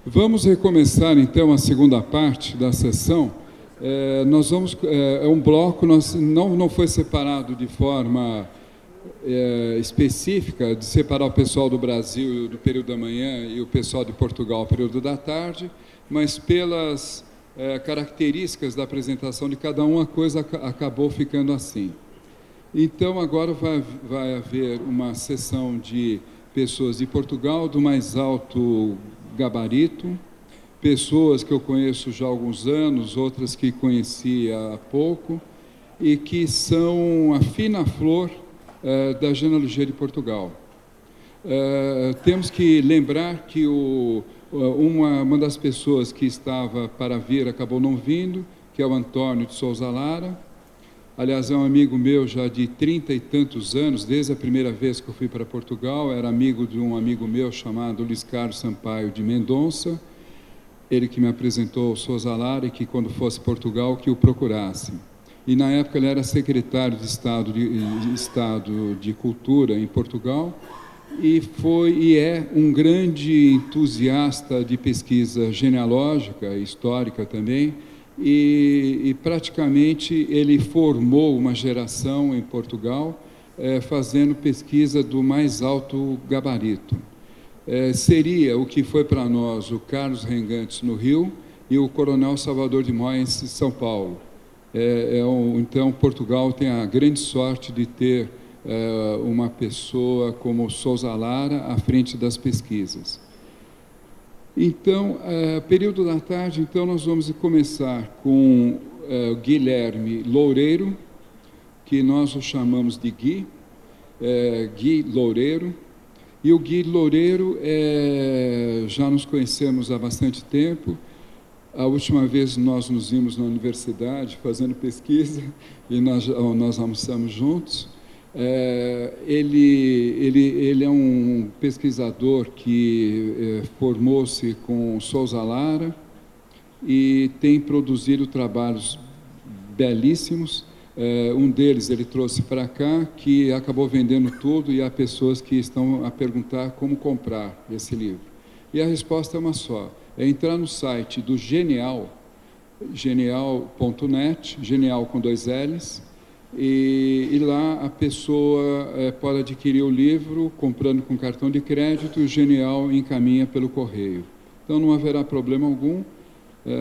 Vamos recomeçar, então, a segunda parte da sessão. Nós vamos... É um bloco, não foi separado de forma específica, de separar o pessoal do Brasil do período da manhã e o pessoal de Portugal do período da tarde, mas pelas características da apresentação de cada um, a coisa acabou ficando assim. Então, agora vai haver uma sessão de pessoas de Portugal, do mais alto gabarito, pessoas que eu conheço já há alguns anos, outras que conheci há pouco, e que são a fina flor da genealogia de Portugal. Temos que lembrar que uma das pessoas que estava para vir acabou não vindo, que é o Antônio de Souza Lara. Aliás, é um amigo meu já de 30 e tantos anos, desde a primeira vez que eu fui para Portugal. Era amigo de um amigo meu chamado Luiz Carlos Sampaio de Mendonça, ele que me apresentou o Souza Lara e que, quando fosse Portugal, que o procurasse. E, na época, ele era secretário de Estado de Cultura em Portugal e é um grande entusiasta de pesquisa genealógica e histórica também, e praticamente ele formou uma geração em Portugal fazendo pesquisa do mais alto gabarito. Seria o que foi para nós o Carlos Rengantes no Rio e o Coronel Salvador de Moyes em São Paulo. Então, Portugal tem a grande sorte de ter uma pessoa como Souza Lara à frente das pesquisas. Então, período da tarde, então, nós vamos começar com Guilherme Loureiro, que nós o chamamos de Gui, Gui Loureiro. E o Gui Loureiro, já nos conhecemos há bastante tempo. A última vez nós nos vimos na universidade fazendo pesquisa e nós almoçamos juntos. Ele é um pesquisador que formou-se com Souza Lara e tem produzido trabalhos belíssimos. Um deles ele trouxe para cá, que acabou vendendo tudo, e há pessoas que estão a perguntar como comprar esse livro. E a resposta é uma só: é entrar no site do Genial, genial.net, Genial com 2 L's, e lá a pessoa pode adquirir o livro comprando com cartão de crédito, e o Genial encaminha pelo correio. Então não haverá problema algum,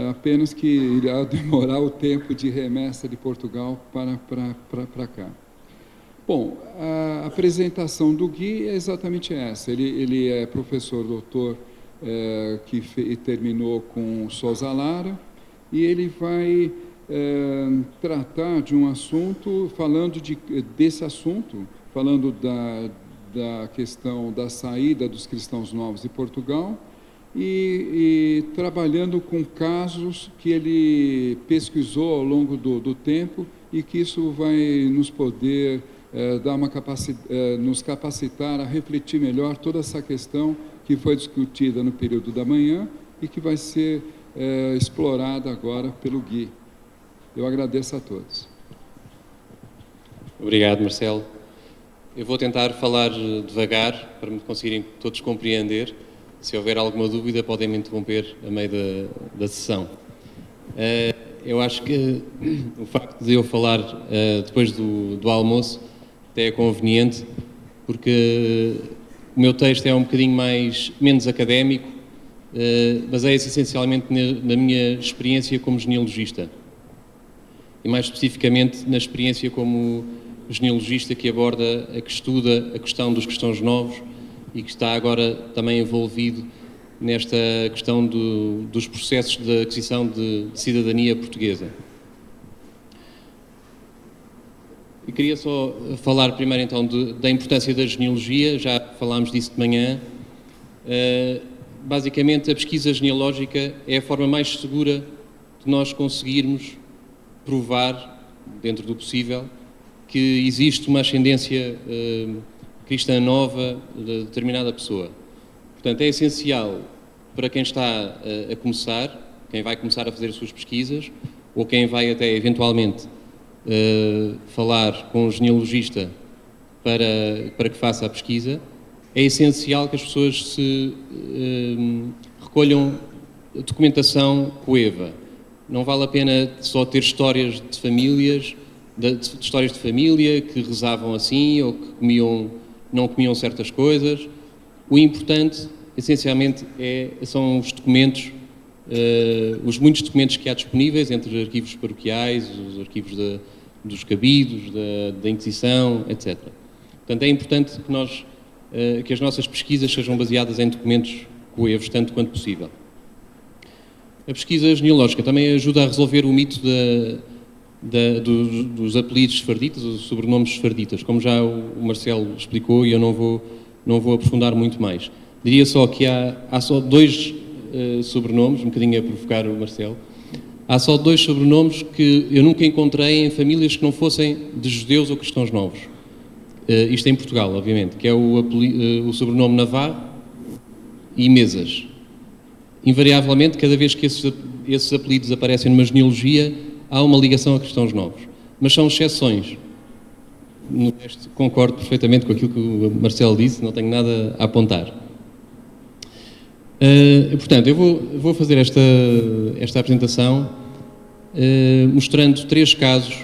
apenas que irá demorar o tempo de remessa de Portugal para cá. Bom, a apresentação do Gui é exatamente essa. Ele é professor doutor que terminou com Souza Lara, e ele vai tratar de um assunto, desse assunto, falando da questão da saída dos cristãos novos de Portugal, e trabalhando com casos que ele pesquisou ao longo do tempo, e que isso vai nos poder nos capacitar a refletir melhor toda essa questão que foi discutida no período da manhã e que vai ser explorada agora pelo Gui. Eu agradeço a todos. Obrigado, Marcelo. Eu vou tentar falar devagar para me conseguirem todos compreender. Se houver alguma dúvida, podem me interromper a meio da sessão. Eu acho que o facto de eu falar depois do almoço até é conveniente, porque o meu texto é um bocadinho menos académico, baseia-se essencialmente na minha experiência como genealogista. E mais especificamente na experiência como genealogista que estuda a questão dos cristãos novos e que está agora também envolvido nesta questão dos processos de aquisição de cidadania portuguesa. E queria só falar primeiro então da importância da genealogia, já falámos disso de manhã. Basicamente, a pesquisa genealógica é a forma mais segura de nós conseguirmos provar, dentro do possível, que existe uma ascendência cristã nova de determinada pessoa. Portanto, é essencial para quem está a começar, quem vai começar a fazer as suas pesquisas, ou quem vai até eventualmente falar com um genealogista para que faça a pesquisa, é essencial que as pessoas recolham documentação coeva. Não vale a pena só ter histórias de famílias, de histórias de família que rezavam assim ou que não comiam certas coisas. O importante, essencialmente, são os documentos, os muitos documentos que há disponíveis entre arquivos paroquiais, os arquivos dos cabidos, da Inquisição, etc. Portanto, é importante que as nossas pesquisas sejam baseadas em documentos coevos, tanto quanto possível. A pesquisa genealógica também ajuda a resolver o mito dos apelidos sefarditas, os sobrenomes sefarditas, como já o Marcelo explicou, e eu não vou aprofundar muito mais. Diria só que há só 2 sobrenomes, um bocadinho a provocar o Marcelo, há só 2 sobrenomes que eu nunca encontrei em famílias que não fossem de judeus ou cristãos novos. Isto em Portugal, obviamente, que é o sobrenome Navarro e Mesas. Invariavelmente, cada vez que esses apelidos aparecem numa genealogia, há uma ligação a cristãos novos. Mas são exceções. No resto, concordo perfeitamente com aquilo que o Marcelo disse, não tenho nada a apontar. Portanto, eu vou fazer esta apresentação mostrando 3 casos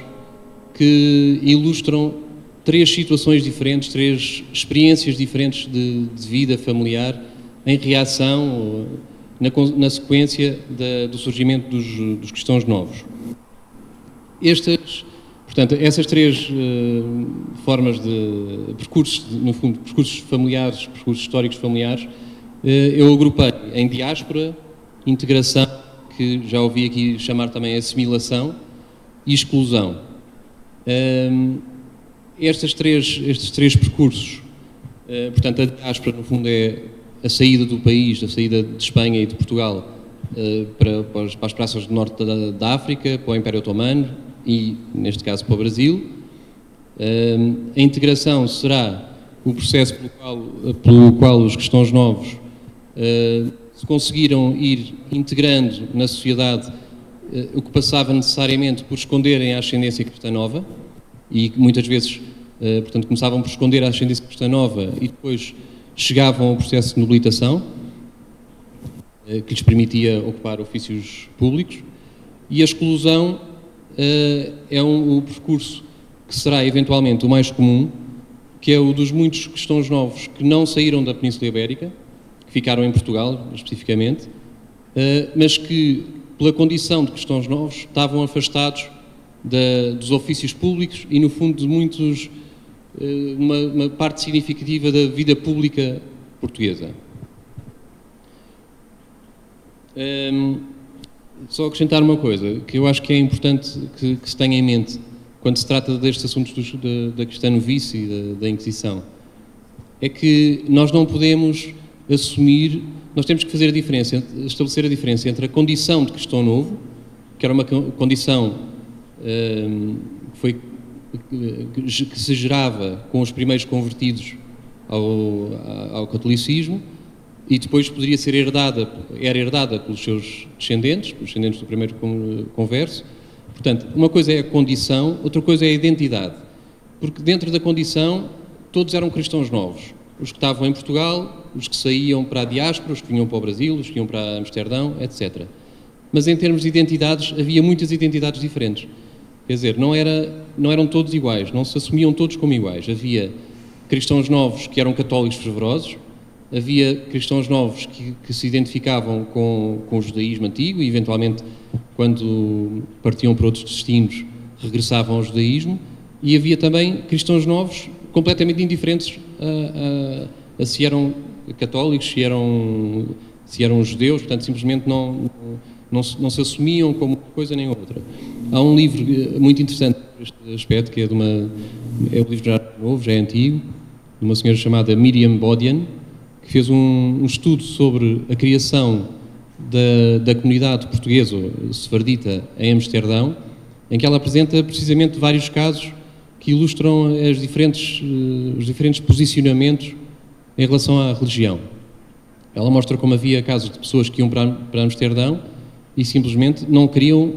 que ilustram 3 situações diferentes, 3 experiências diferentes de vida familiar em reação na sequência do surgimento dos cristãos novos. Portanto, essas 3 formas de percursos, no fundo, percursos familiares, percursos históricos familiares, eu agrupei em diáspora, integração, que já ouvi aqui chamar também assimilação, e exclusão. Estes três percursos, portanto, a diáspora, no fundo, é a saída do país, a saída de Espanha e de Portugal para as praças do norte da África, para o Império Otomano e, neste caso, para o Brasil. A integração será o processo pelo qual os cristãos novos se conseguiram ir integrando na sociedade, o que passava necessariamente por esconderem a ascendência cristã nova, e muitas vezes, portanto, começavam por esconder a ascendência cristã nova e depois chegavam ao processo de nobilitação, que lhes permitia ocupar ofícios públicos, e a exclusão o percurso que será eventualmente o mais comum, que é o dos muitos cristãos novos que não saíram da Península Ibérica, que ficaram em Portugal, especificamente, mas que, pela condição de cristãos novos, estavam afastados dos ofícios públicos e, no fundo, de muitos, uma parte significativa da vida pública portuguesa. Só acrescentar uma coisa, que eu acho que é importante que se tenha em mente quando se trata destes assuntos da cristanovice e da Inquisição, é que nós não podemos assumir, nós temos que fazer estabelecer a diferença entre a condição de cristão novo, que era uma condição que se gerava com os primeiros convertidos ao catolicismo, e depois poderia ser era herdada pelos seus descendentes, pelos descendentes do primeiro converso. Portanto, uma coisa é a condição, outra coisa é a identidade. Porque dentro da condição, todos eram cristãos novos. Os que estavam em Portugal, os que saíam para a diáspora, os que vinham para o Brasil, os que iam para Amsterdão, etc. Mas em termos de identidades, havia muitas identidades diferentes. Quer dizer, não eram todos iguais, não se assumiam todos como iguais. Havia cristãos novos que eram católicos fervorosos, havia cristãos novos que se identificavam com o judaísmo antigo e, eventualmente, quando partiam para outros destinos, regressavam ao judaísmo, e havia também cristãos novos completamente indiferentes a se eram católicos, se eram judeus, portanto, simplesmente não se assumiam como uma coisa nem outra. Há um livro muito interessante neste aspecto, que é um livro já novo, já é antigo, de uma senhora chamada Miriam Bodian, que fez um estudo sobre a criação da comunidade portuguesa sefardita em Amsterdão, em que ela apresenta precisamente vários casos que ilustram os diferentes posicionamentos em relação à religião. Ela mostra como havia casos de pessoas que iam para Amsterdão e simplesmente não queriam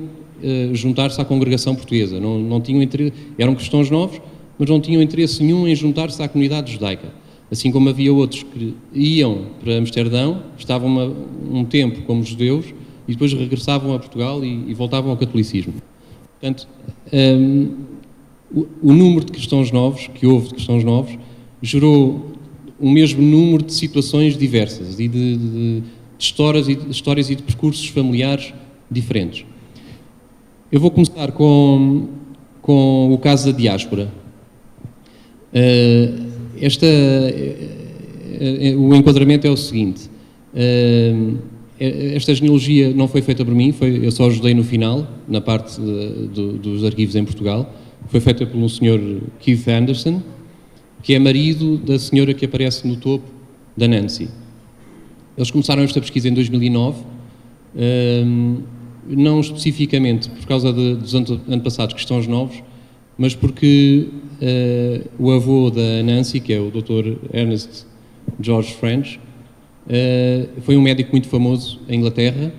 juntar-se à congregação portuguesa, não tinham interesse, eram cristãos novos, mas não tinham interesse nenhum em juntar-se à comunidade judaica. Assim como havia outros que iam para Amsterdão, estavam um tempo como judeus e depois regressavam a Portugal e voltavam ao catolicismo. Portanto, o número de cristãos novos, que houve de cristãos novos, gerou o mesmo número de situações diversas e de histórias e de percursos familiares diferentes. Eu vou começar com o caso da diáspora. O enquadramento é o seguinte: esta genealogia não foi feita por mim, eu só ajudei no final, na parte dos arquivos em Portugal. Foi feita por um senhor, Keith Anderson, que é marido da senhora que aparece no topo, da Nancy. Eles começaram esta pesquisa em 2009, não especificamente por causa dos antepassados cristãos novos, mas porque o avô da Nancy, que é o Dr. Ernest George French, foi um médico muito famoso em Inglaterra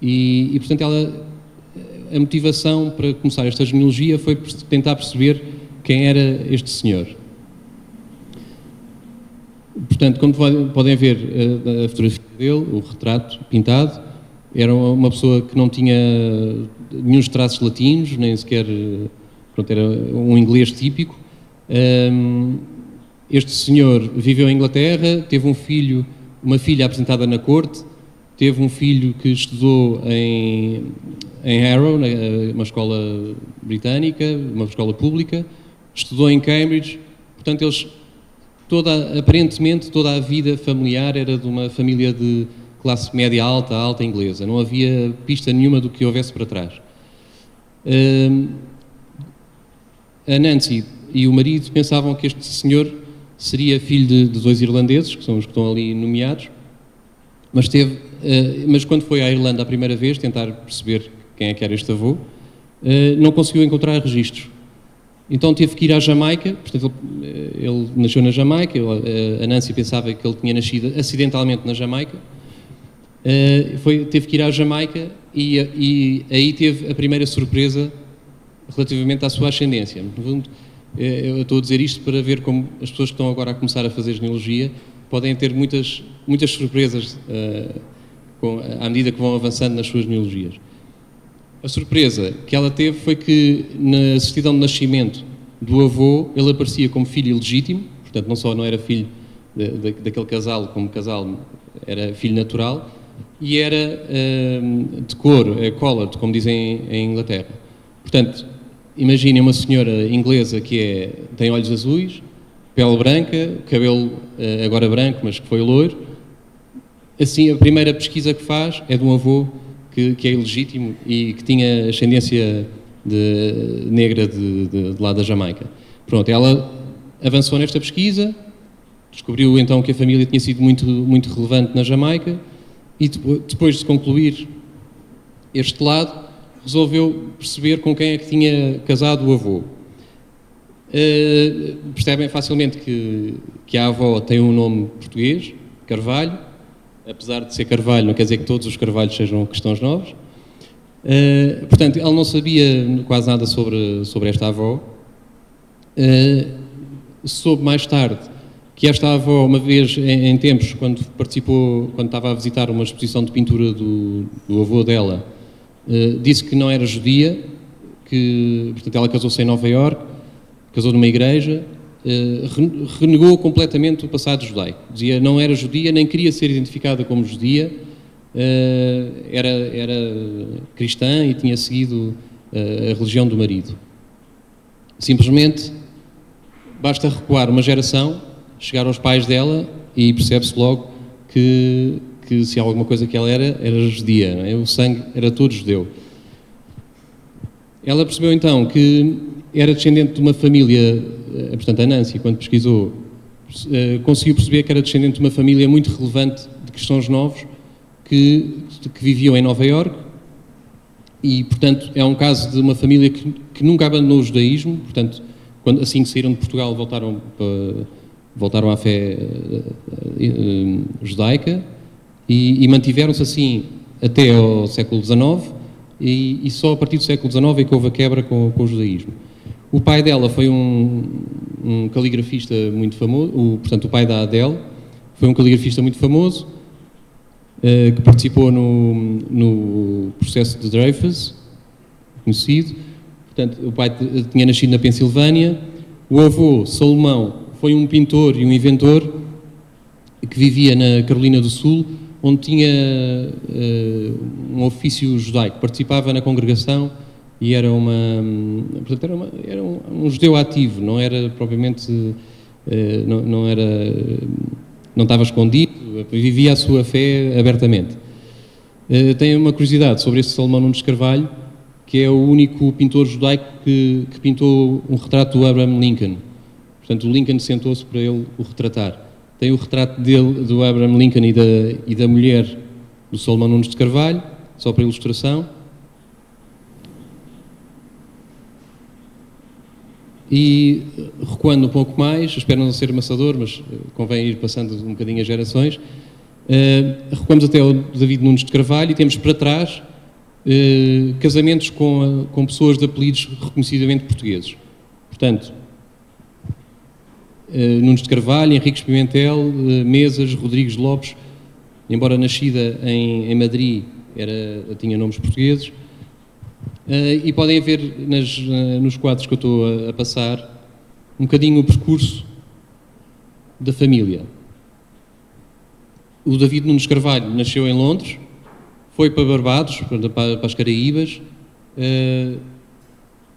e portanto, a motivação para começar esta genealogia foi tentar perceber quem era este senhor. Portanto, como podem ver a fotografia dele, o retrato pintado, era uma pessoa que não tinha nenhum traços latinos, nem sequer, pronto, era um inglês típico. Este senhor viveu em Inglaterra, teve uma filha apresentada na corte, teve um filho que estudou em Harrow, uma escola britânica, uma escola pública, estudou em Cambridge. Portanto, aparentemente toda a vida familiar era de uma família de classe média alta inglesa. Não havia pista nenhuma do que houvesse para trás. A Nancy e o marido pensavam que este senhor seria filho de 2 irlandeses, que são os que estão ali nomeados, mas quando foi à Irlanda a primeira vez tentar perceber quem é que era este avô, não conseguiu encontrar registros. Então teve que ir à Jamaica. Portanto, ele nasceu na Jamaica, a Nancy pensava que ele tinha nascido acidentalmente na Jamaica. Teve que ir à Jamaica e aí teve a primeira surpresa relativamente à sua ascendência. Eu estou a dizer isto para ver como as pessoas que estão agora a começar a fazer genealogia podem ter muitas surpresas à medida que vão avançando nas suas genealogias. A surpresa que ela teve foi que na certidão de nascimento do avô ele aparecia como filho ilegítimo, portanto não era filho daquele casal como casal, era filho natural, e era de cor, coloured, como dizem em Inglaterra. Portanto, imaginem uma senhora inglesa que tem olhos azuis, pele branca, cabelo agora branco, mas que foi loiro. Assim, a primeira pesquisa que faz é de um avô que é ilegítimo e que tinha ascendência negra de lá da Jamaica. Pronto, ela avançou nesta pesquisa, descobriu então que a família tinha sido muito, muito relevante na Jamaica e depois de concluir este lado, resolveu perceber com quem é que tinha casado o avô. Percebem facilmente que a avó tem um nome português, Carvalho. Apesar de ser Carvalho, não quer dizer que todos os Carvalhos sejam cristãos novos. Portanto, ele não sabia quase nada sobre esta avó. Soube mais tarde que esta avó, uma vez em tempos, quando estava a visitar uma exposição de pintura do avô dela, disse que não era judia, portanto ela casou-se em Nova Iorque, casou numa igreja, renegou completamente o passado judaico. Dizia não era judia, nem queria ser identificada como judia, era cristã e tinha seguido a religião do marido. Simplesmente basta recuar uma geração, chegar aos pais dela e percebe-se logo que se há alguma coisa que ela era judia, não é? O sangue era todo judeu. Ela percebeu então que era descendente de uma família, portanto a Nancy, quando pesquisou, conseguiu perceber que era descendente de uma família muito relevante de cristãos novos que viviam em Nova Iorque e, portanto, é um caso de uma família que nunca abandonou o judaísmo. Portanto, assim que saíram de Portugal voltaram à fé judaica e mantiveram-se assim até ao século XIX e só a partir do século XIX é que houve a quebra com o judaísmo. O pai dela foi um caligrafista muito famoso, portanto, o pai da Adele foi um caligrafista muito famoso, que participou no processo de Dreyfus, conhecido. Portanto, o pai tinha nascido na Pensilvânia. O avô, Salomão, foi um pintor e um inventor que vivia na Carolina do Sul, onde tinha um ofício judaico, participava na congregação e era era um judeu ativo, não era propriamente, não estava escondido, vivia a sua fé abertamente. Tenho uma curiosidade sobre este Salomão Nunes Carvalho, que é o único pintor judaico que pintou um retrato do Abraham Lincoln. Portanto, o Lincoln sentou-se para ele o retratar. Tem o retrato dele, do Abraham Lincoln e da mulher do Salomão Nunes de Carvalho, só para ilustração. E, recuando um pouco mais, espero não ser amassador, mas convém ir passando um bocadinho as gerações, recuamos até ao David Nunes de Carvalho e temos para trás casamentos com pessoas de apelidos reconhecidamente portugueses. Portanto, Nunes de Carvalho, Henriques Pimentel, Mesas, Rodrigues Lopes, embora nascida em Madrid, tinha nomes portugueses. E podem ver nos quadros que eu estou a passar um bocadinho o percurso da família. O David Nunes Carvalho nasceu em Londres, foi para Barbados, para as Caraíbas,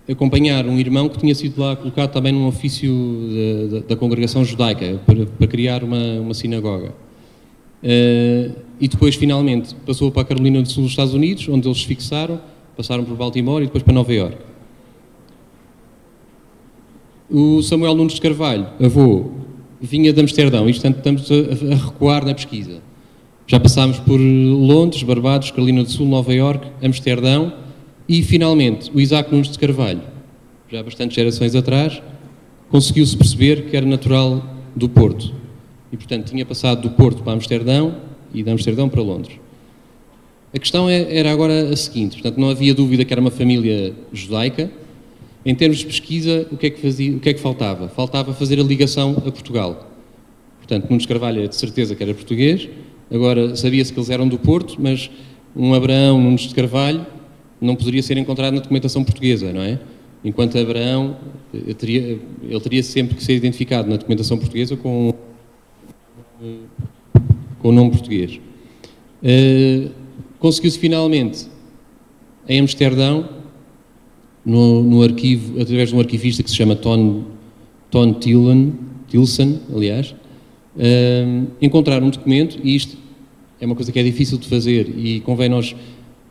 acompanhar um irmão que tinha sido lá colocado também num ofício da congregação judaica, para criar uma sinagoga. E depois, finalmente, passou para a Carolina do Sul dos Estados Unidos, onde eles se fixaram, passaram por Baltimore e depois para Nova Iorque. O Samuel Nunes de Carvalho, avô, vinha de Amsterdão, e portanto estamos a recuar na pesquisa. Já passámos por Londres, Barbados, Carolina do Sul, Nova Iorque, Amsterdão e, finalmente, o Isaac Nunes de Carvalho, já há bastantes gerações atrás, conseguiu-se perceber que era natural do Porto. E, portanto, tinha passado do Porto para Amsterdão e de Amsterdão para Londres. A questão era agora a seguinte, portanto, não havia dúvida que era uma família judaica. Em termos de pesquisa, o que é que faltava? Faltava fazer a ligação a Portugal. Portanto, Nunes Carvalho era de certeza que era português, agora sabia-se que eles eram do Porto, mas um Abraão Nunes de Carvalho não poderia ser encontrado na documentação portuguesa, não é? Enquanto Abraão, ele teria sempre que ser identificado na documentação portuguesa com o nome português. Conseguiu-se finalmente, em Amsterdão, no arquivo, através de um arquivista que se chama Ton Tilson, aliás, encontrar um documento, e isto é uma coisa que é difícil de fazer e convém nós,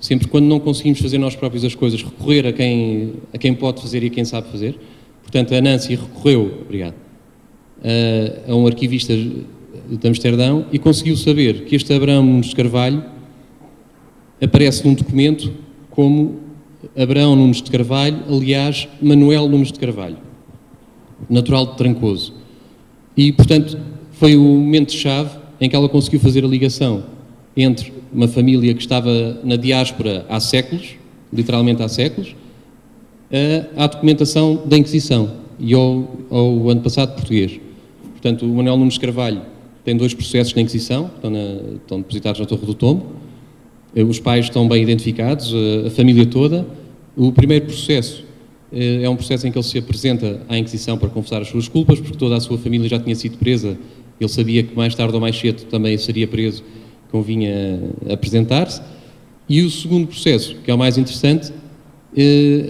sempre quando não conseguimos fazer nós próprios as coisas, recorrer a quem pode fazer e a quem sabe fazer. Portanto, a Nancy recorreu, a um arquivista de Amsterdão e conseguiu saber que este Abraão Nunes de Carvalho aparece num documento como Abraão Nunes de Carvalho, aliás, Manuel Nunes de Carvalho, natural de Trancoso. E, portanto, foi o momento-chave em que ela conseguiu fazer a ligação entre uma família que estava na diáspora há séculos, literalmente há séculos, à documentação da Inquisição e ao antepassado português. Portanto, o Manuel Nunes de Carvalho tem 2 processos na Inquisição, estão depositados na Torre do Tombo. Os pais estão bem identificados, a família toda. O primeiro processo é um processo em que ele se apresenta à Inquisição para confessar as suas culpas, porque toda a sua família já tinha sido presa. Ele sabia que mais tarde ou mais cedo também seria preso, convinha apresentar-se. E o segundo processo, que é o mais interessante,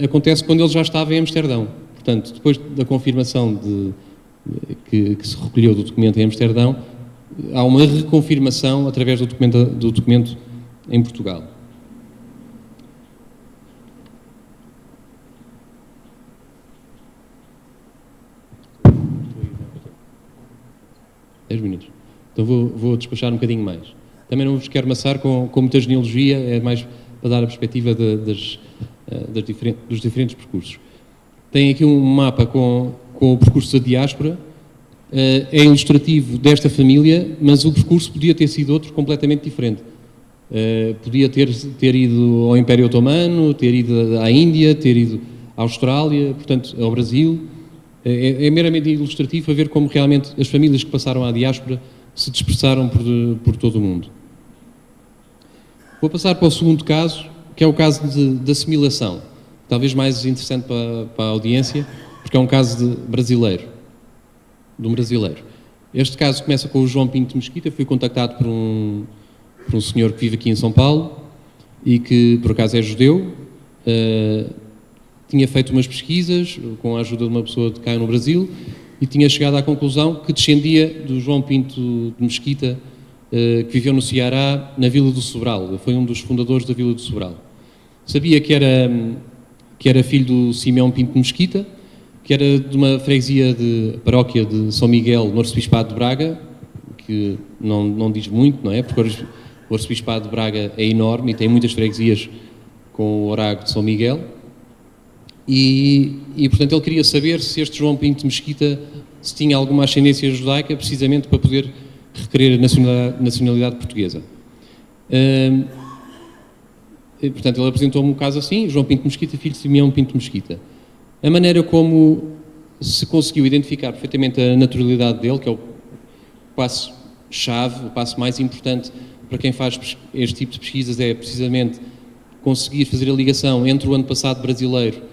acontece quando ele já estava em Amsterdão. Portanto, depois da confirmação que se recolheu do documento em Amsterdão, há uma reconfirmação através do documento em Portugal. Então vou despachar um bocadinho mais. Também não vos quero amassar com muita genealogia, é mais para dar a perspectiva dos diferentes percursos. Tem aqui um mapa com o percurso da diáspora. É ilustrativo desta família, mas o percurso podia ter sido outro completamente diferente. Podia ter ido ao Império Otomano, ter ido à Índia, ter ido à Austrália, portanto, ao Brasil. É meramente ilustrativo a ver como realmente as famílias que passaram à diáspora se dispersaram por todo o mundo. Vou passar para o segundo caso, que é o caso de assimilação, talvez mais interessante para a audiência, porque é um caso de um brasileiro. Este caso começa com o João Pinto Mesquita. Fui contactado por um senhor que vive aqui em São Paulo e que, por acaso, é judeu. Tinha feito umas pesquisas com a ajuda de uma pessoa de cá no Brasil e tinha chegado à conclusão que descendia do João Pinto de Mesquita, que viveu no Ceará, na Vila do Sobral. Foi um dos fundadores da Vila do Sobral. Sabia que era filho do Simeão Pinto Mesquita, que era de uma freguesia de paróquia de São Miguel, no Arcebispado de Braga, que não diz muito, não é? Porque o Arcebispado de Braga é enorme e tem muitas freguesias com o Orago de São Miguel. E, portanto, ele queria saber se este João Pinto Mesquita se tinha alguma ascendência judaica, precisamente para poder requerer a nacionalidade portuguesa. Portanto, ele apresentou-me um caso assim: João Pinto Mesquita, filho de Simeão Pinto Mesquita. A maneira como se conseguiu identificar perfeitamente a naturalidade dele, que é o passo-chave, o passo mais importante para quem faz este tipo de pesquisas, é precisamente conseguir fazer a ligação entre o antepassado brasileiro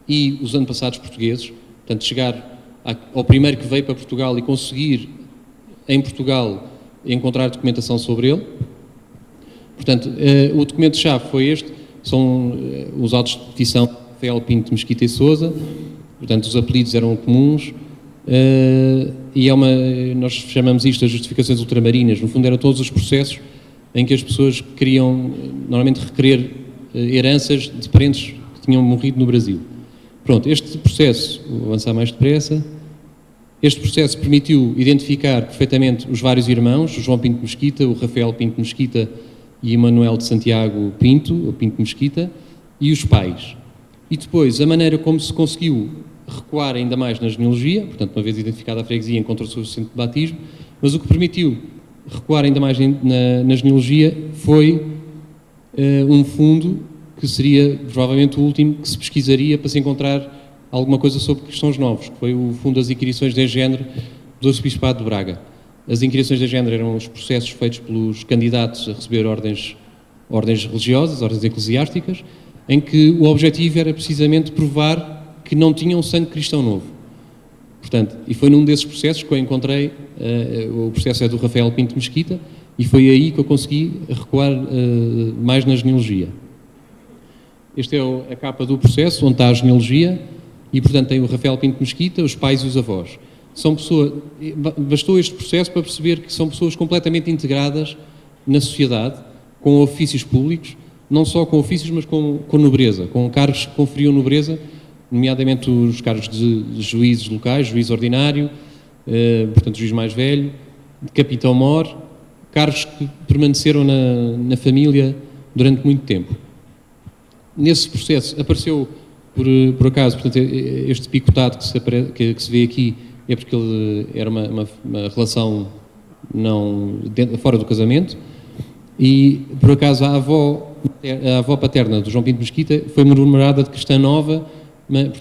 e os antepassados portugueses. Portanto, chegar ao primeiro que veio para Portugal e conseguir, em Portugal, encontrar documentação sobre ele. Portanto, o documento-chave foi este: são os autos de petição de Rafael Pinto Mesquita e Sousa. Portanto, os apelidos eram comuns, e nós chamamos isto de justificações ultramarinas. No fundo, eram todos os processos em que as pessoas queriam, normalmente, requerer heranças de parentes que tinham morrido no Brasil. Pronto, este processo, vou avançar mais depressa, este processo permitiu identificar perfeitamente os vários irmãos: o João Pinto Mesquita, o Rafael Pinto Mesquita e o Manuel de Santiago Pinto, o Pinto Mesquita, e os pais. E depois, a maneira como se conseguiu recuar ainda mais na genealogia, portanto, uma vez identificada a freguesia, encontrou-se o centro de batismo, mas o que permitiu recuar ainda mais na genealogia foi um fundo que seria provavelmente o último que se pesquisaria para se encontrar alguma coisa sobre cristãos novos, que foi o fundo das inquirições de género do Arcebispado de Braga. As inquirições de género eram os processos feitos pelos candidatos a receber ordens religiosas, ordens eclesiásticas, em que o objetivo era precisamente provar que não tinham sangue cristão novo. Portanto, e foi num desses processos que eu encontrei, o processo é do Rafael Pinto Mesquita, e foi aí que eu consegui recuar mais na genealogia. Esta é a capa do processo, onde está a genealogia, e portanto tem o Rafael Pinto Mesquita, os pais e os avós. Bastou este processo para perceber que são pessoas completamente integradas na sociedade, com ofícios públicos, não só com ofícios, mas com nobreza, com cargos que conferiam nobreza, nomeadamente os cargos de juízes locais, juiz ordinário, portanto juiz mais velho, capitão-mor, cargos que permaneceram na família durante muito tempo. Nesse processo apareceu, por acaso, portanto, este picotado que se vê aqui é porque ele era uma relação fora do casamento, e por acaso a avó paterna do João Pinto Mesquita foi murmurada de cristã nova,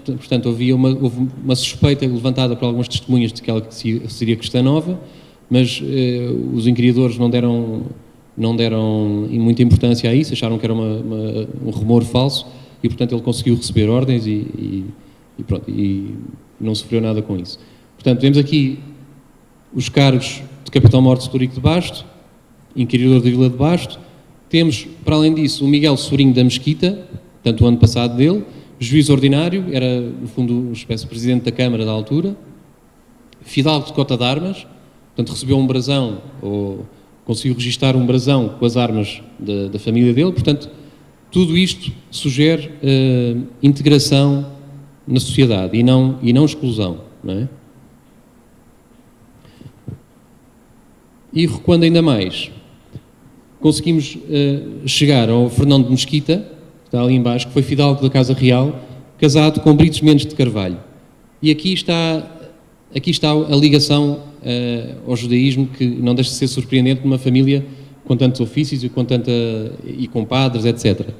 portanto houve uma suspeita levantada por algumas testemunhas de que ela seria cristã nova, mas os inquiridores não deram muita importância a isso, acharam que era um rumor falso, e portanto ele conseguiu receber ordens e não sofreu nada com isso. Portanto, temos aqui os cargos de capitão-mor de Setúrico de Basto, inquiridor da Vila de Basto. Temos, para além disso, o Miguel Sobrinho da Mesquita, portanto o ano passado dele, juiz ordinário, era no fundo uma espécie de presidente da Câmara da altura, fidalgo de Cota de Armas, portanto recebeu um brasão, ou conseguiu registar um brasão com as armas da família dele. Portanto, tudo isto sugere integração na sociedade e não exclusão, não é? E recuando ainda mais, conseguimos chegar ao Fernão de Mesquita, que está ali em baixo, que foi fidalgo da Casa Real, casado com Brites Mendes de Carvalho. E aqui está a ligação ao judaísmo, que não deixa de ser surpreendente numa família com tantos ofícios e com padres, etc.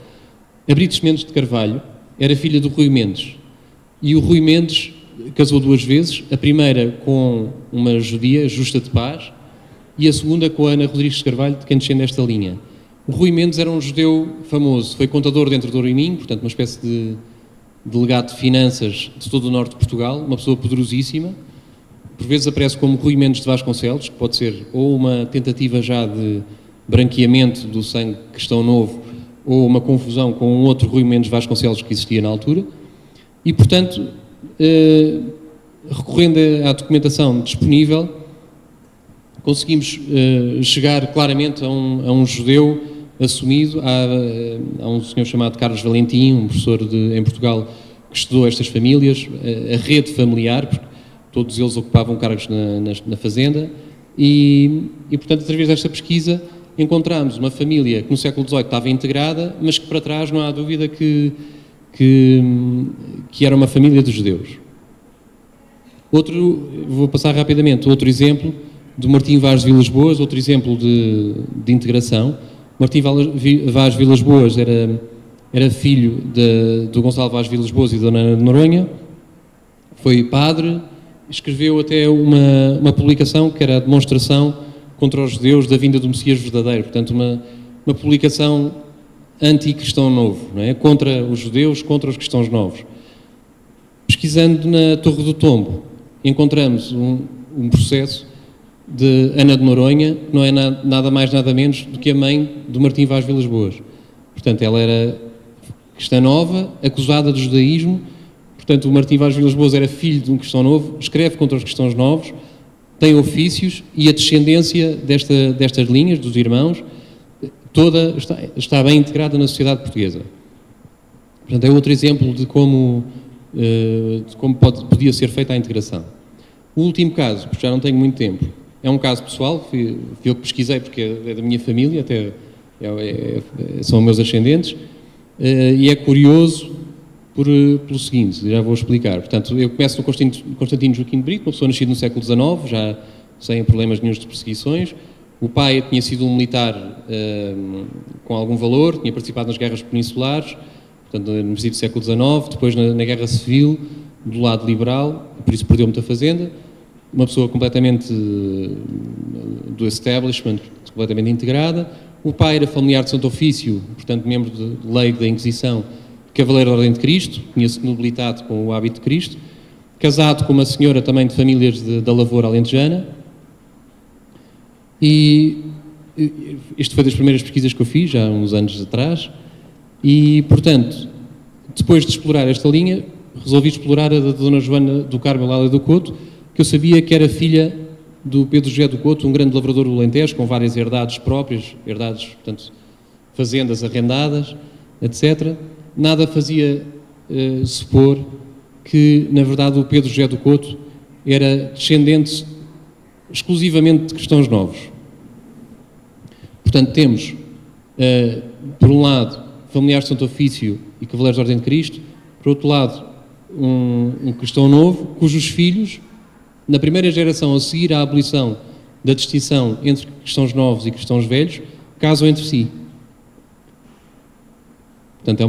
A Brites Mendes de Carvalho era filha do Rui Mendes. E o Rui Mendes casou 2 vezes, a primeira com uma judia, Justa de Paz, e a segunda com a Ana Rodrigues de Carvalho, de quem descende esta linha. O Rui Mendes era um judeu famoso, foi contador dentro do Minho, portanto uma espécie de delegado de finanças de todo o norte de Portugal, uma pessoa poderosíssima. Por vezes aparece como Rui Mendes de Vasconcelos, que pode ser ou uma tentativa já de branqueamento do sangue cristão novo, ou uma confusão com um outro Rui Mendes Vasconcelos que existia na altura. E, portanto, recorrendo à documentação disponível, conseguimos chegar claramente a um judeu assumido. Há um senhor chamado Carlos Valentim, um professor em Portugal, que estudou estas famílias, a rede familiar, porque todos eles ocupavam cargos na fazenda, e, portanto, através desta pesquisa, encontramos uma família que no século XVIII estava integrada, mas que para trás não há dúvida que era uma família de judeus. Vou passar rapidamente, outro exemplo, do Martim Vaz Vilas Boas, outro exemplo de integração. Martim Vaz Vilas Boas era filho do Gonçalo Vaz Vilas Boas e da Dona Ana de Noronha, foi padre, escreveu até uma publicação que era a demonstração contra os judeus da vinda do Messias verdadeiro, portanto uma publicação anti-cristão novo, não é? Contra os judeus, contra os cristãos novos. Pesquisando na Torre do Tombo, encontramos um processo de Ana de Noronha, que não é nada mais, nada menos do que a mãe do Martim Vaz Vilas Boas. Portanto, ela era cristã nova, acusada de judaísmo. Portanto, o Martim Vaz Vilas Boas era filho de um cristão novo, escreve contra os cristãos novos, tem ofícios, e a descendência destas linhas, dos irmãos, toda está bem integrada na sociedade portuguesa. Portanto, é outro exemplo de como podia ser feita a integração. O último caso, porque já não tenho muito tempo, é um caso pessoal, fui eu que pesquisei porque é da minha família, até são meus ascendentes, e é curioso pelo seguinte, já vou explicar. Portanto, eu começo no Constantino Joaquim de Brito, uma pessoa nascida no século XIX, já sem problemas nenhuns de perseguições. O pai tinha sido um militar com algum valor, tinha participado nas guerras peninsulares, portanto, no início do século XIX, depois na Guerra Civil, do lado liberal, por isso perdeu muita fazenda. Uma pessoa completamente do establishment, completamente integrada. O pai era familiar de Santo Ofício, portanto, membro de leigo da Inquisição, cavaleiro da Ordem de Cristo, tinha-se nobilitado com o hábito de Cristo, casado com uma senhora também de famílias da lavoura alentejana. E isto foi das primeiras pesquisas que eu fiz, já há uns anos atrás, e, portanto, depois de explorar esta linha, resolvi explorar a da Dona Joana do Carmo Lália do Couto, que eu sabia que era filha do Pedro José do Couto, um grande lavrador do Alentejo, com várias herdades próprias, portanto, fazendas arrendadas, etc. Nada fazia supor que, na verdade, o Pedro José do Couto era descendente exclusivamente de cristãos novos. Portanto, temos, por um lado, familiares de Santo Ofício e cavaleiros da Ordem de Cristo, por outro lado, um cristão novo, cujos filhos, na primeira geração a seguir à abolição da distinção entre cristãos novos e cristãos velhos, casam entre si. Portanto,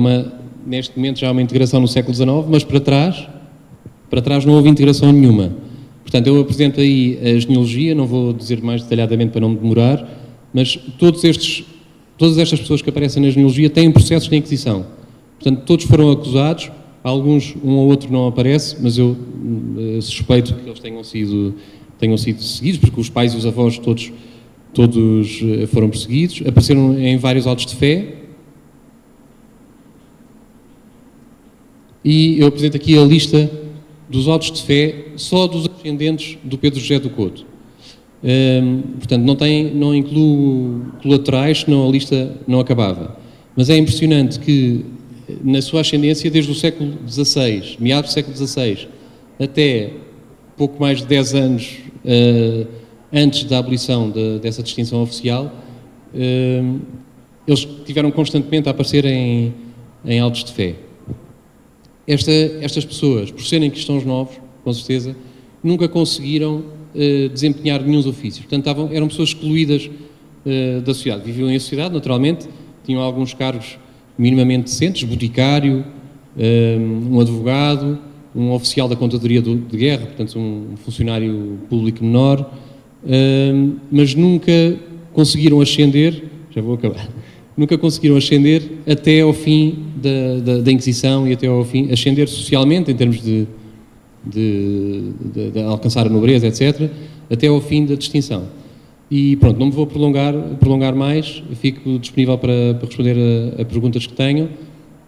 neste momento já há uma integração no século XIX, mas para trás não houve integração nenhuma. Portanto, eu apresento aí a genealogia, não vou dizer mais detalhadamente para não me demorar, mas todas estas pessoas que aparecem na genealogia têm processos de Inquisição. Portanto, todos foram acusados, alguns, um ou outro não aparece, mas eu suspeito que eles tenham sido seguidos, porque os pais e os avós todos foram perseguidos, apareceram em vários autos de fé. E eu apresento aqui a lista dos autos de fé só dos ascendentes do Pedro José do Couto. Portanto, não incluo colaterais, senão a lista não acabava. Mas é impressionante que, na sua ascendência, desde o século XVI, meados do século XVI, até pouco mais de 10 anos antes da abolição dessa distinção oficial, eles tiveram constantemente a aparecer em autos de fé. Estas pessoas, por serem cristãos novos, com certeza, nunca conseguiram desempenhar nenhum ofícios. Portanto, eram pessoas excluídas da sociedade. Viviam em sociedade, naturalmente, tinham alguns cargos minimamente decentes, boticário, um advogado, um oficial da contadoria de guerra, portanto um funcionário público menor, mas nunca conseguiram ascender, já vou acabar, nunca conseguiram ascender até ao fim da Inquisição e até ao fim, ascender socialmente em termos de alcançar a nobreza, etc., até ao fim da distinção. E pronto, não me vou prolongar mais, fico disponível para responder a perguntas que tenham,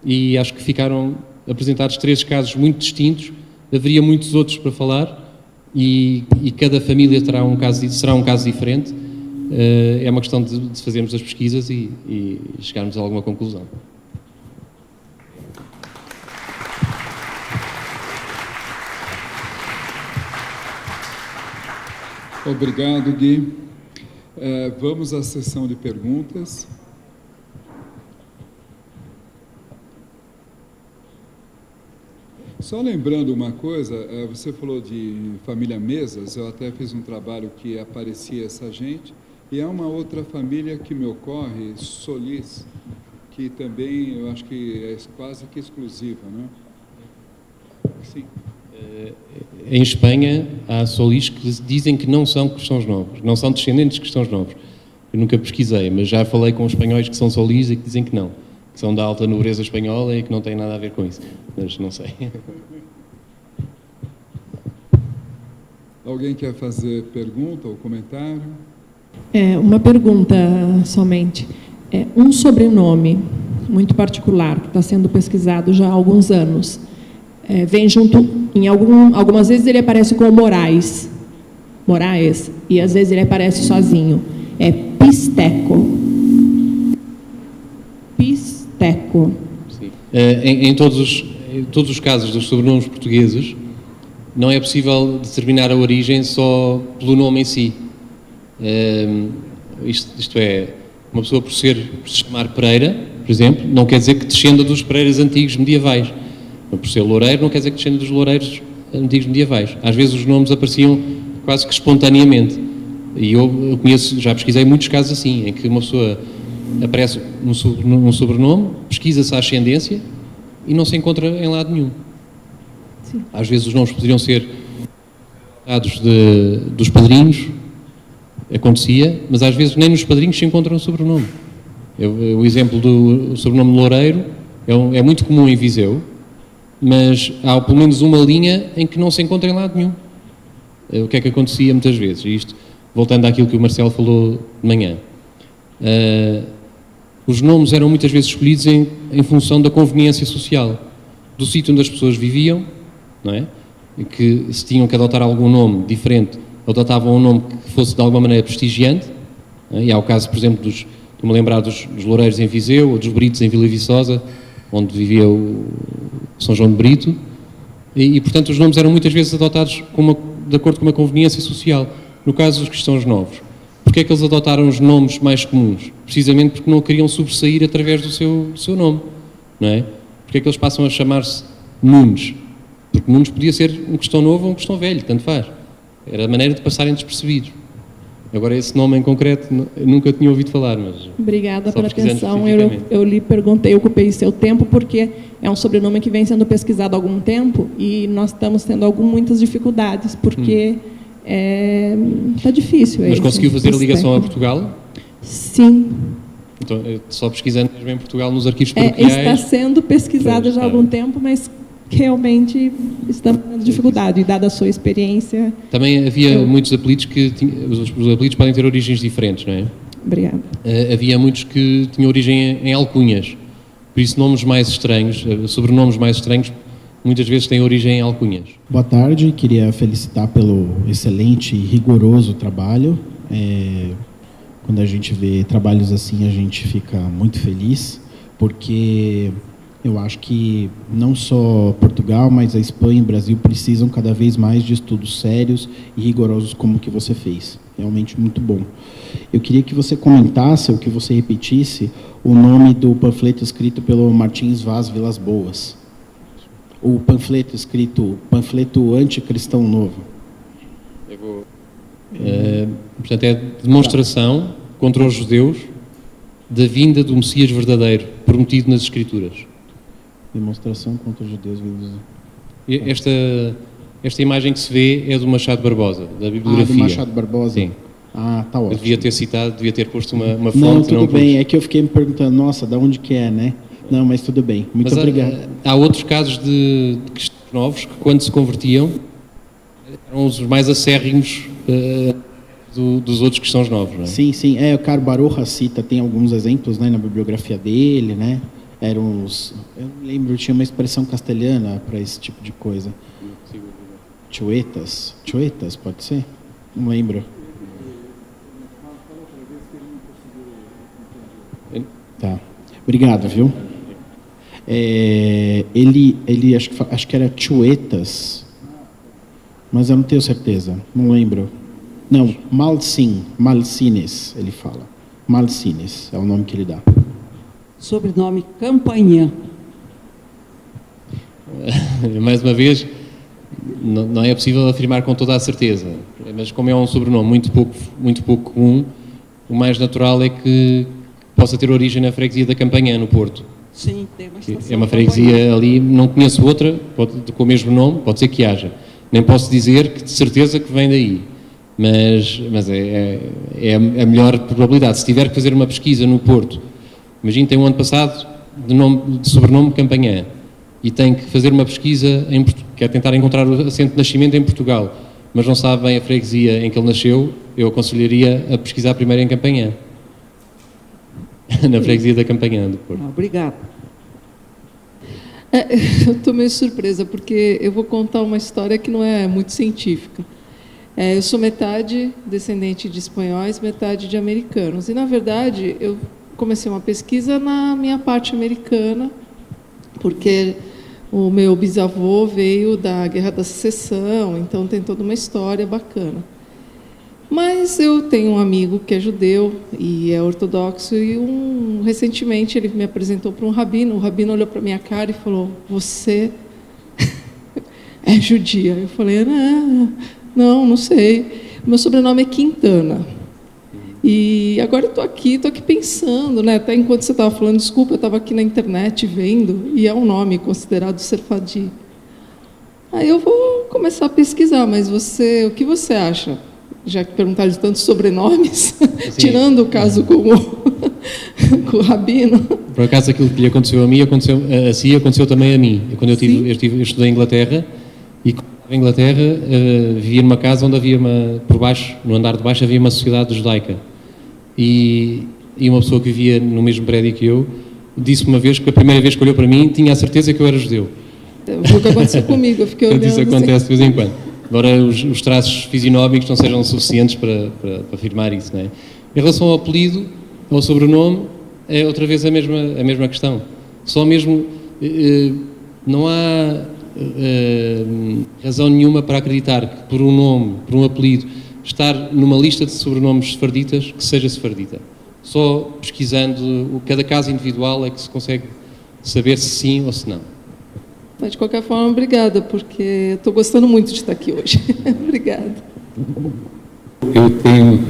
e acho que ficaram apresentados 3 casos muito distintos, haveria muitos outros para falar, e cada família será um caso diferente. É uma questão de fazermos as pesquisas e chegarmos a alguma conclusão. Obrigado, Gui. Vamos à sessão de perguntas. Só lembrando uma coisa, você falou de família Mesas, eu até fiz um trabalho que aparecia essa gente, e há uma outra família que me ocorre, Solis, que também eu acho que é quase que exclusiva, não é? Sim. Em Espanha há Solis que dizem que não são cristãos novos, não são descendentes de cristãos novos. Eu nunca pesquisei, mas já falei com espanhóis que são Solis e que dizem que não, que são da alta nobreza espanhola e que não têm nada a ver com isso, mas não sei. Alguém quer fazer pergunta ou comentário? Uma pergunta somente. Um sobrenome muito particular que está sendo pesquisado já há alguns anos, vem junto, algumas vezes ele aparece com Moraes, e às vezes ele aparece sozinho. É Pisteco. Sim. Em todos os casos dos sobrenomes portugueses, não é possível determinar a origem só pelo nome em si. Isto é, uma pessoa por se chamar Pereira, por exemplo, não quer dizer que descenda dos Pereiras antigos medievais. Por ser Loureiro, não quer dizer que descenda dos Loureiros antigos medievais. Às vezes os nomes apareciam quase que espontaneamente. E eu conheço, já pesquisei muitos casos assim, em que uma pessoa aparece num sobrenome, pesquisa-se a ascendência e não se encontra em lado nenhum. Sim. Às vezes os nomes poderiam ser dados dos padrinhos, acontecia, mas às vezes nem nos padrinhos se encontra um sobrenome. O exemplo do sobrenome Loureiro é muito comum em Viseu, mas há pelo menos uma linha em que não se encontra em lado nenhum. O que é que acontecia muitas vezes? Isto, voltando àquilo que o Marcelo falou de manhã. Os nomes eram muitas vezes escolhidos em função da conveniência social, do sítio onde as pessoas viviam, não é? E que se tinham que adotar algum nome diferente, adotavam um nome que fosse de alguma maneira prestigiante, não é? E há o caso, por exemplo, estou-me a lembrar dos Loureiros em Viseu, ou dos Britos em Vila Viçosa, onde vivia o São João de Brito, e portanto os nomes eram muitas vezes adotados de acordo com uma conveniência social. No caso dos cristãos novos, porque é que eles adotaram os nomes mais comuns? Precisamente porque não queriam sobressair através do seu nome, não é? Porque é que eles passam a chamar-se Nunes? Porque Nunes podia ser um cristão novo ou um cristão velho, tanto faz. Era a maneira de passarem despercebidos. Agora, esse nome em concreto, nunca tinha ouvido falar, mas... Obrigada pela atenção. Eu lhe perguntei, eu ocupei seu tempo, porque é um sobrenome que vem sendo pesquisado há algum tempo e nós estamos tendo muitas dificuldades, porque está difícil. Mas conseguiu fazer a ligação a Portugal? Sim. Então, só pesquisando mesmo em Portugal, nos arquivos paroquiais... Está sendo pesquisada já há algum tempo, mas realmente estamos tendo dificuldade, e dada a sua experiência... Também havia muitos apelidos que... Os apelidos podem ter origens diferentes, não é? Obrigada. Havia muitos que tinham origem em alcunhas. Por isso, nomes mais estranhos, sobrenomes mais estranhos, muitas vezes têm origem em alcunhas. Boa tarde, queria felicitar pelo excelente e rigoroso trabalho. Quando a gente vê trabalhos assim, a gente fica muito feliz, porque eu acho que não só Portugal, mas a Espanha e o Brasil precisam cada vez mais de estudos sérios e rigorosos como o que você fez. Realmente muito bom. Eu queria que você comentasse, ou que você repetisse, o nome do panfleto escrito pelo Martins Vaz Vilas Boas. O panfleto escrito, panfleto anticristão novo. Eu vou... portanto, é demonstração contra os judeus da vinda do Messias verdadeiro, prometido nas Escrituras. Demonstração contra os judeus. Esta imagem que se vê é do Machado Barbosa, da bibliografia. Do Machado Barbosa? Sim. Tá ótimo. Eu devia ter citado, devia ter posto uma fonte. Não, tudo bem. É que eu fiquei me perguntando, nossa, de onde que é, né? Não, mas tudo bem. Muito obrigado. Há outros casos de cristãos novos que, quando se convertiam, eram os mais acérrimos dos outros cristãos novos, não é? Sim. O Caro Baroja cita, tem alguns exemplos, né, na bibliografia dele, né? Eram os... Eu não lembro, tinha uma expressão castelhana para esse tipo de coisa. Chuetas, pode ser? Não lembro. Tá. Obrigado, viu? Ele acho que era Chuetas, mas eu não tenho certeza, não lembro. Não, Malcines, ele fala. Malcines é o nome que ele dá. Sobrenome Campanhã. Mais uma vez, não é possível afirmar com toda a certeza, mas como é um sobrenome muito pouco comum, o mais natural é que possa ter origem na freguesia da Campanhã, no Porto. Sim, tem uma estação. É uma freguesia ali, não conheço outra com o mesmo nome, pode ser que haja. Nem posso dizer que de certeza que vem daí, mas é a melhor probabilidade. Se tiver que fazer uma pesquisa no Porto, imagine, tem um ano passado de sobrenome Campanhã, e tem que fazer uma pesquisa, quer tentar encontrar o assento de nascimento em Portugal, mas não sabe bem a freguesia em que ele nasceu, eu aconselharia a pesquisar primeiro em Campanhã. Na freguesia da Campanhã do Porto. Obrigado. Eu estou meio surpresa, porque eu vou contar uma história que não é muito científica. Eu sou metade descendente de espanhóis, metade de americanos. E, na verdade, eu comecei uma pesquisa na minha parte americana, porque o meu bisavô veio da Guerra da Secessão, então tem toda uma história bacana. Mas eu tenho um amigo que é judeu e é ortodoxo, e recentemente ele me apresentou para um rabino. O rabino olhou para a minha cara e falou: "Você é judia?" Eu falei: não sei. Meu sobrenome é Quintana. E agora eu estou aqui pensando, né? Até enquanto você estava falando, desculpa, eu estava aqui na internet vendo, e é um nome considerado sefardí. Aí eu vou começar a pesquisar, mas o que você acha? Já que perguntaram de tantos sobrenomes, tirando o caso com o rabino. Por acaso, aquilo que lhe aconteceu a mim, aconteceu também a mim. Quando eu estudei em Inglaterra, e quando estava em Inglaterra, vivia numa casa onde havia no andar de baixo havia uma sociedade judaica. E uma pessoa que vivia no mesmo prédio que eu, disse uma vez que a primeira vez que olhou para mim, tinha a certeza que eu era judeu. Foi o que aconteceu comigo, eu fiquei olhando. Isso acontece de vez em quando. Embora os traços fisionómicos não sejam suficientes para afirmar isso, não é? Em relação ao apelido, ao sobrenome, é outra vez a mesma questão. Só mesmo não há razão nenhuma para acreditar que por um nome, por um apelido, estar numa lista de sobrenomes sefarditas, que seja sefardita. Só pesquisando cada caso individual é que se consegue saber se sim ou se não. Mas, de qualquer forma, obrigada, porque estou gostando muito de estar aqui hoje. Obrigada. Eu tenho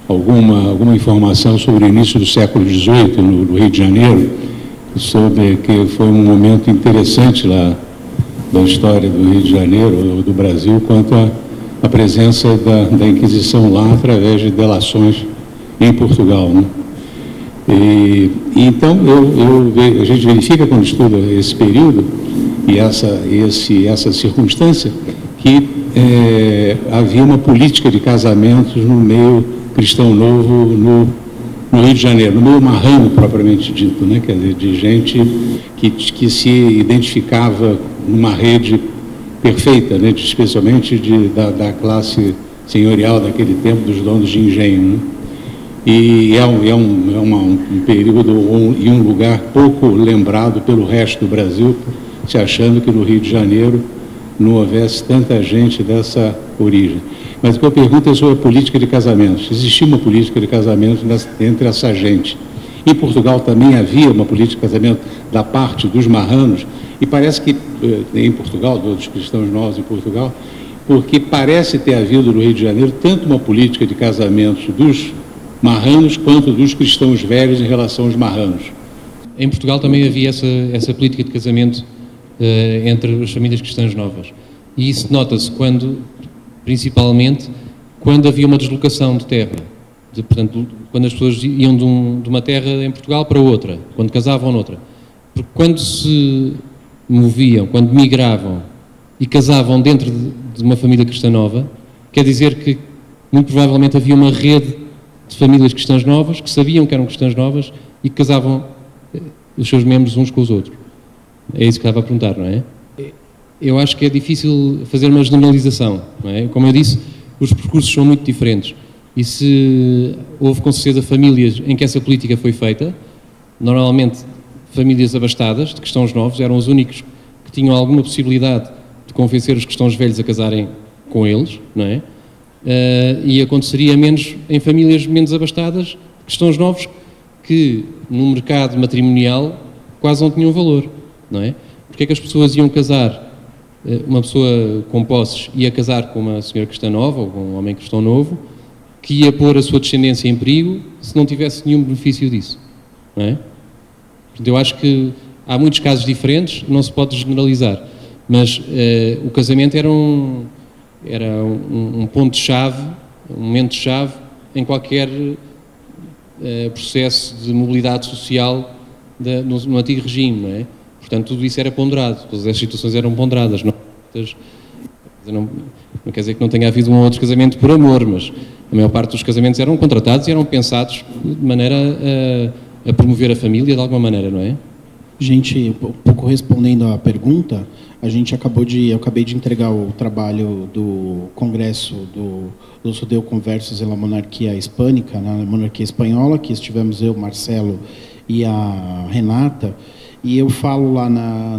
alguma informação sobre o início do século XVIII no Rio de Janeiro, sobre que foi um momento interessante lá da história do Rio de Janeiro, do Brasil, quanto à presença da Inquisição lá através de delações em Portugal, né? Então, a gente verifica quando estuda esse período e essa circunstância que havia uma política de casamentos no meio cristão novo no Rio de Janeiro, no meio marrano propriamente dito, né? Quer dizer, de gente que se identificava numa rede perfeita, né? Especialmente da classe senhorial daquele tempo, dos donos de engenho, né? E é um período e um lugar pouco lembrado pelo resto do Brasil, se achando que no Rio de Janeiro não houvesse tanta gente dessa origem. Mas o que eu pergunto é sobre a política de casamentos. Existia uma política de casamentos entre essa gente. Em Portugal também havia uma política de casamento da parte dos marranos, e parece que em Portugal, dos cristãos novos em Portugal, porque parece ter havido no Rio de Janeiro tanto uma política de casamentos dos marranos quanto dos cristãos velhos em relação aos marranos. Em Portugal também havia essa política de casamento entre as famílias cristãs novas. E isso nota-se principalmente quando havia uma deslocação de terra. Portanto, quando as pessoas iam de uma terra em Portugal para outra, quando casavam noutra. Porque quando se moviam, quando migravam e casavam dentro de uma família cristã nova, quer dizer que muito provavelmente havia uma rede de famílias cristãs novas que sabiam que eram cristãs novas e que casavam os seus membros uns com os outros. É isso que estava a perguntar, não é? Eu acho que é difícil fazer uma generalização, não é? Como eu disse, os percursos são muito diferentes. E se houve com certeza famílias em que essa política foi feita, normalmente famílias abastadas, de cristãos novos, eram os únicos que tinham alguma possibilidade de convencer os cristãos velhos a casarem com eles, não é? E aconteceria menos em famílias menos abastadas, de cristãos novos, que no mercado matrimonial quase não tinham valor, não é? Porque é que as pessoas iam casar, uma pessoa com posses ia casar com uma senhora cristã nova ou com um homem cristão novo, que ia pôr a sua descendência em perigo se não tivesse nenhum benefício disso, não é? Portanto, eu acho que há muitos casos diferentes, não se pode generalizar, mas o casamento era um ponto-chave, um momento-chave em qualquer processo de mobilidade social no antigo regime, não é? Portanto, tudo isso era ponderado, todas as situações eram ponderadas. Não quer dizer que não tenha havido um ou outro casamento por amor, mas a maior parte dos casamentos eram contratados e eram pensados de maneira a promover a família de alguma maneira, não é? Gente, um pouco respondendo à pergunta, eu acabei de entregar o trabalho do Congresso dos Judeu-Conversos e la Monarquia Hispânica, na Monarquia Espanhola, que estivemos eu, Marcelo e a Renata, e eu falo lá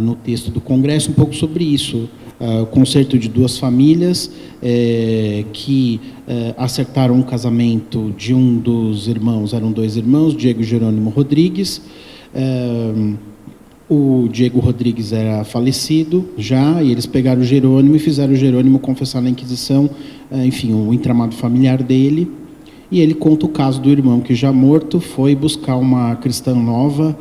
no texto do Congresso um pouco sobre isso, o concerto de duas famílias que acertaram o casamento de um dos irmãos, eram dois irmãos, Diego e Jerônimo Rodrigues. O Diego Rodrigues era falecido já, e eles pegaram o Jerônimo e fizeram o Jerônimo confessar na Inquisição, enfim, o entramado familiar dele. E ele conta o caso do irmão que, já morto, foi buscar uma cristã nova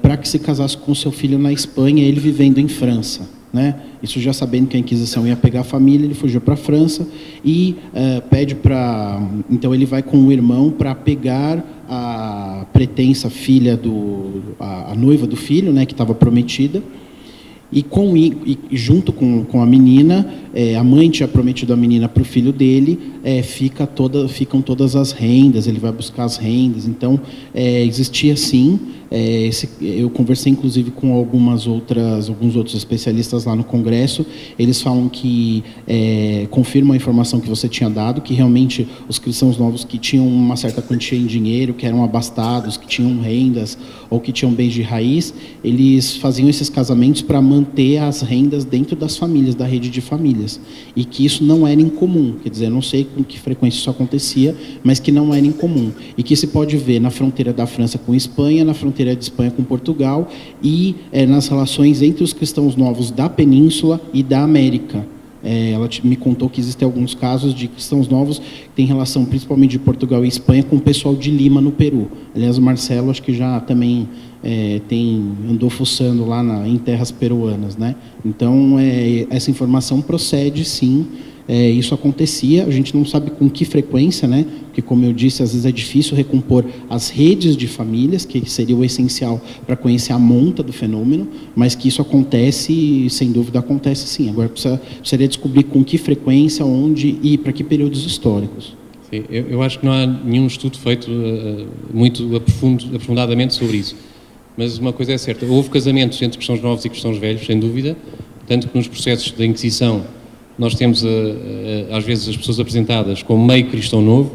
para que se casasse com seu filho na Espanha, ele vivendo em França, né? Isso já sabendo que a Inquisição ia pegar a família, ele fugiu para a França e pede para... Então ele vai com o irmão para pegar a pretensa filha a noiva do filho, né, que estava prometida, e junto com a menina, a mãe tinha prometido a menina para o filho dele, ficam todas as rendas, ele vai buscar as rendas. Então existia sim, eu conversei inclusive com alguns outros especialistas lá no Congresso, eles falam que confirmam a informação que você tinha dado, que realmente os cristãos novos que tinham uma certa quantia em dinheiro, que eram abastados, que tinham rendas ou que tinham bens de raiz, eles faziam esses casamentos para manter as rendas dentro das famílias, da rede de famílias, e que isso não era incomum, quer dizer, eu não sei com que frequência isso acontecia, mas que não era incomum, e que se pode ver na fronteira da França com Espanha, na fronteira de Espanha com Portugal e nas relações entre os cristãos novos da Península e da América. Ela me contou que existem alguns casos de cristãos novos que têm relação principalmente de Portugal e Espanha com o pessoal de Lima, no Peru. Aliás, o Marcelo acho que já também andou fuçando lá em terras peruanas, né? Então, essa informação procede, sim. Isso acontecia, a gente não sabe com que frequência, né? Porque, como eu disse, às vezes é difícil recompor as redes de famílias, que seria o essencial para conhecer a monta do fenômeno, mas que isso acontece, sem dúvida acontece sim. Agora precisaria descobrir com que frequência, onde e para que períodos históricos. Sim, eu acho que não há nenhum estudo feito muito aprofundadamente sobre isso. Mas uma coisa é certa, houve casamentos entre cristãos novos e cristãos velhos, sem dúvida, tanto que nos processos da Inquisição nós temos, às vezes, as pessoas apresentadas como meio cristão novo,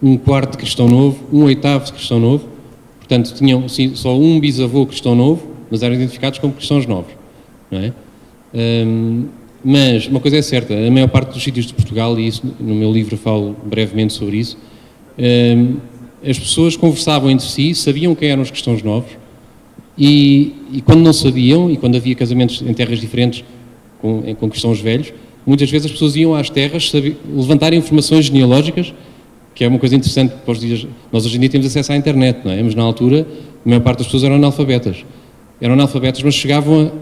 um quarto cristão novo, um oitavo cristão novo. Portanto, tinham sim, só um bisavô cristão novo, mas eram identificados como cristãos novos, não é? Mas uma coisa é certa, a maior parte dos sítios de Portugal, e isso no meu livro falo brevemente sobre isso, as pessoas conversavam entre si, sabiam quem eram os cristãos novos, e quando não sabiam, e quando havia casamentos em terras diferentes com cristãos velhos, muitas vezes as pessoas iam às terras levantar informações genealógicas, que é uma coisa interessante para os dias. Nós hoje em dia temos acesso à internet, não é? Mas na altura a maior parte das pessoas eram analfabetas. Eram analfabetas, mas chegavam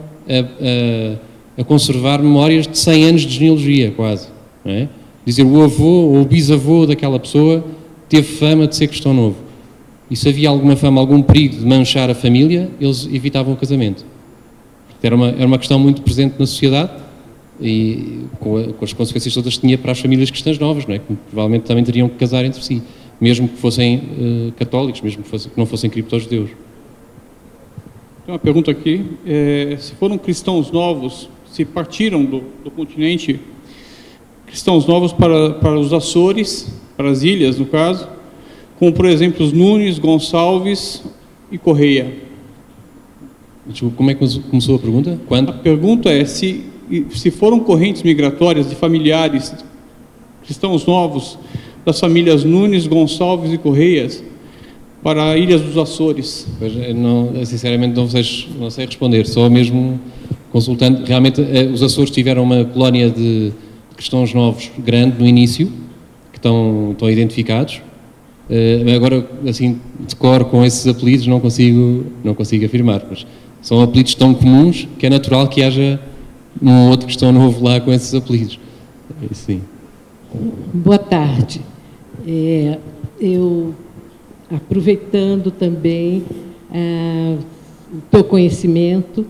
a conservar memórias de 100 anos de genealogia, quase. Não é? Dizer, o avô ou o bisavô daquela pessoa teve fama de ser cristão novo. E se havia alguma fama, algum perigo de manchar a família, eles evitavam o casamento. Era uma questão muito presente na sociedade e com as consequências todas que tinha para as famílias cristãs novas, não é? Que provavelmente também teriam que casar entre si, mesmo que fossem católicos, mesmo que não fossem criptojudeus. Tem uma pergunta aqui. Se foram cristãos novos, se partiram do continente, cristãos novos para os Açores, para as ilhas, no caso, como, por exemplo, os Nunes, Gonçalves e Correia. Desculpa, como é que começou a pergunta? Quando? A pergunta é se foram correntes migratórias de familiares cristãos novos das famílias Nunes, Gonçalves e Correias para Ilhas dos Açores. Pois, sinceramente não sei responder, só mesmo consultando. Realmente os Açores tiveram uma colónia de cristãos novos grande no início, que estão identificados. Agora, assim, de cor com esses apelidos não consigo afirmar, mas são apelidos tão comuns que é natural que haja um outro cristão novo lá com esses apelidos. Sim. Boa tarde. Eu, aproveitando também o teu conhecimento,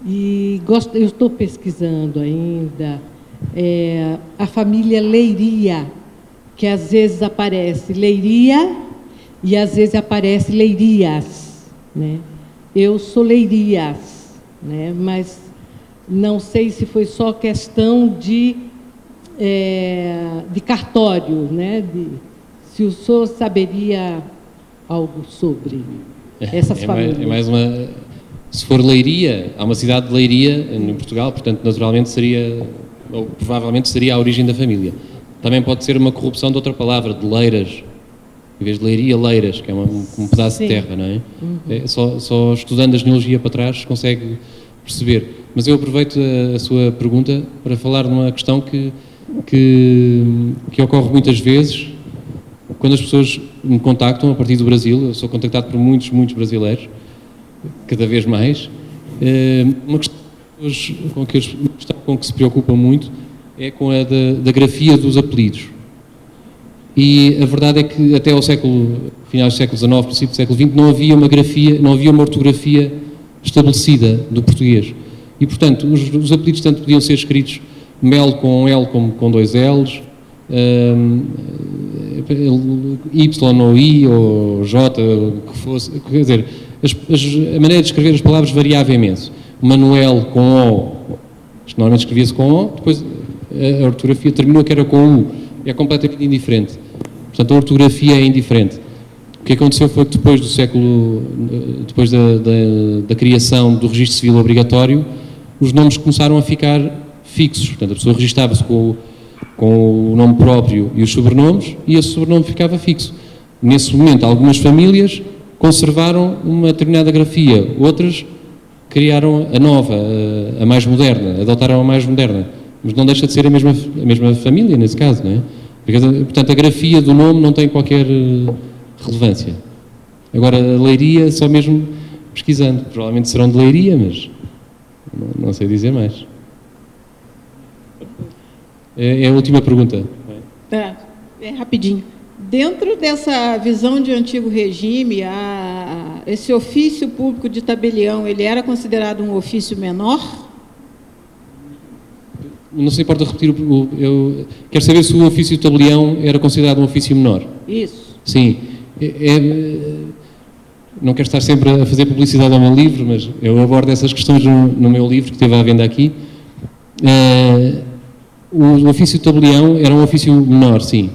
e eu estou pesquisando ainda a família Leiria, que às vezes aparece Leiria e às vezes aparece Leirias, né? Eu sou Leirias, né? Mas não sei se foi só questão de cartório, né? Se o senhor saberia algo sobre essas famílias. É mais uma... Se for Leiria, há uma cidade de Leiria em Portugal, portanto, naturalmente seria, ou provavelmente seria a origem da família. Também pode ser uma corrupção de outra palavra, de Leiras. Em vez de Leiria, Leiras, que é um pedaço de terra, não é? Uhum. Só estudando a genealogia para trás consegue perceber. Mas eu aproveito a sua pergunta para falar de uma questão que ocorre muitas vezes quando as pessoas me contactam a partir do Brasil. Eu sou contactado por muitos brasileiros, cada vez mais. Uma questão com que se preocupam muito é com a da grafia dos apelidos. E a verdade é que até ao finais do século XIX, princípio do século XX, não havia uma grafia, não havia uma ortografia estabelecida do português. E, portanto, os apelidos tanto podiam ser escritos Mel com L como com dois L's, Y ou I ou J, o que fosse. Quer dizer, a maneira de escrever as palavras variava imenso. Manuel com O, isto normalmente escrevia-se com O, depois a ortografia terminou que era com U. É completamente indiferente. Portanto, a ortografia é indiferente. O que aconteceu foi que depois da criação do registro civil obrigatório, os nomes começaram a ficar fixos. Portanto, a pessoa registava-se com o nome próprio e os sobrenomes, e esse sobrenome ficava fixo. Nesse momento, algumas famílias conservaram uma determinada grafia, outras criaram a nova, a mais moderna, adotaram a mais moderna. Mas não deixa de ser a mesma família, nesse caso, não é? Porque, portanto, a grafia do nome não tem qualquer relevância. Agora, a Leiria, só mesmo pesquisando. Provavelmente serão de Leiria, mas não sei dizer mais. É a última pergunta. É rapidinho. Dentro dessa visão de antigo regime, esse ofício público de tabelião, ele era considerado um ofício menor? Não se importa repetir, eu quero saber se o ofício de tabelião era considerado um ofício menor. Isso. Sim. Não quero estar sempre a fazer publicidade ao meu livro, mas eu abordo essas questões no meu livro, que teve à venda aqui. O ofício de tabelião era um ofício menor, sim.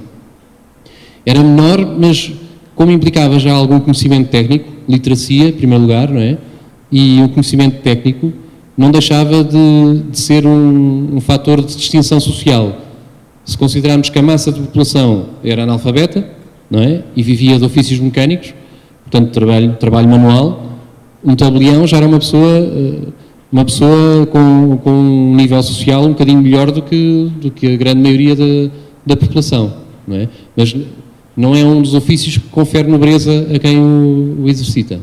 Era menor, mas como implicava já algum conhecimento técnico, literacia, em primeiro lugar, não é? E um conhecimento técnico, não deixava de ser um fator de distinção social. Se considerarmos que a massa da população era analfabeta, não é? E vivia de ofícios mecânicos, portanto, trabalho manual, um tabelião já era uma pessoa com um nível social um bocadinho melhor do que a grande maioria da população, não é? Mas não é um dos ofícios que confere nobreza a quem o exercita.